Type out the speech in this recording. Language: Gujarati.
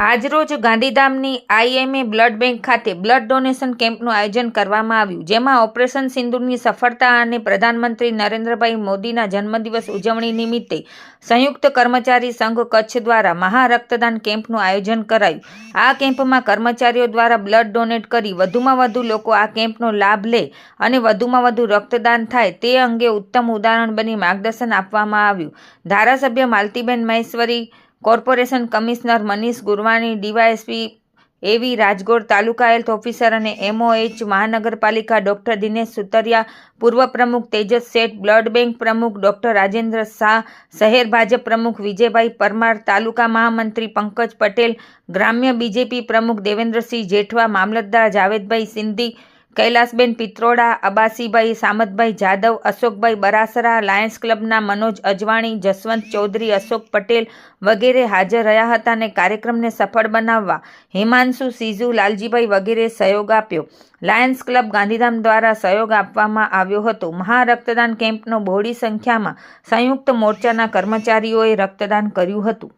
આજરોજ ગાંધીધામની આઈએમએ બ્લડ બેંક ખાતે બ્લડ ડોનેશન કેમ્પનું આયોજન કરવામાં આવ્યું, જેમાં ઓપરેશન સિંદૂરની સફળતા અને પ્રધાનમંત્રી નરેન્દ્રભાઈ મોદીના જન્મદિવસ ઉજવણી નિમિત્તે સંયુક્ત કર્મચારી સંઘ કચ્છ દ્વારા મહા રક્તદાન કેમ્પનું આયોજન કરાયું। આ કેમ્પમાં કર્મચારીઓ દ્વારા બ્લડ ડોનેટ કરી વધુમાં વધુ લોકો આ કેમ્પનો લાભ લે અને વધુમાં વધુ રક્તદાન થાય તે અંગે ઉત્તમ ઉદાહરણ બની માર્ગદર્શન આપવામાં આવ્યું। ધારાસભ્ય Maltiben Maheshwari, corporation commissioner Manish Gurwani, DYSP એવી રાજગોર, તાલુકા હેલ્થ ઓફિસર અને એમઓએચ મહાનગરપાલિકા ડોક્ટર દિનેશ સુતરિયા, પૂર્વ પ્રમુખ તેજસ શેઠ, બ્લડ બેંક પ્રમુખ ડોક્ટર રાજેન્દ્ર શાહ, શહેર ભાજપ પ્રમુખ વિજયભાઈ પરમાર, તાલુકા મહામંત્રી પંકજ પટેલ, ગ્રામ્ય બીજેપી પ્રમુખ દેવેન્દ્રસિંહ જેઠવા, મામલતદાર જાવેદભાઈ સિંધી, કૈલાસબેન પિત્રોડા, અબાસીભાઈ સામતભાઈ જાદવ, અશોકભાઈ બરાસરા, લાયન્સ ક્લબના મનોજ અજવાણી, જસવંત ચૌધરી, અશોક પટેલ વગેરે હાજર રહ્યા હતા અને કાર્યક્રમને સફળ બનાવવા હિમાંશુ સીઝુ, લાલજીભાઈ વગેરે સહયોગ આપ્યો। લાયન્સ ક્લબ ગાંધીધામ દ્વારા સહયોગ આપવામાં આવ્યો હતો। મહા રક્તદાન કેમ્પનો બહોળી સંખ્યામાં સંયુક્ત મોરચાના કર્મચારીઓએ રક્તદાન કર્યું હતું।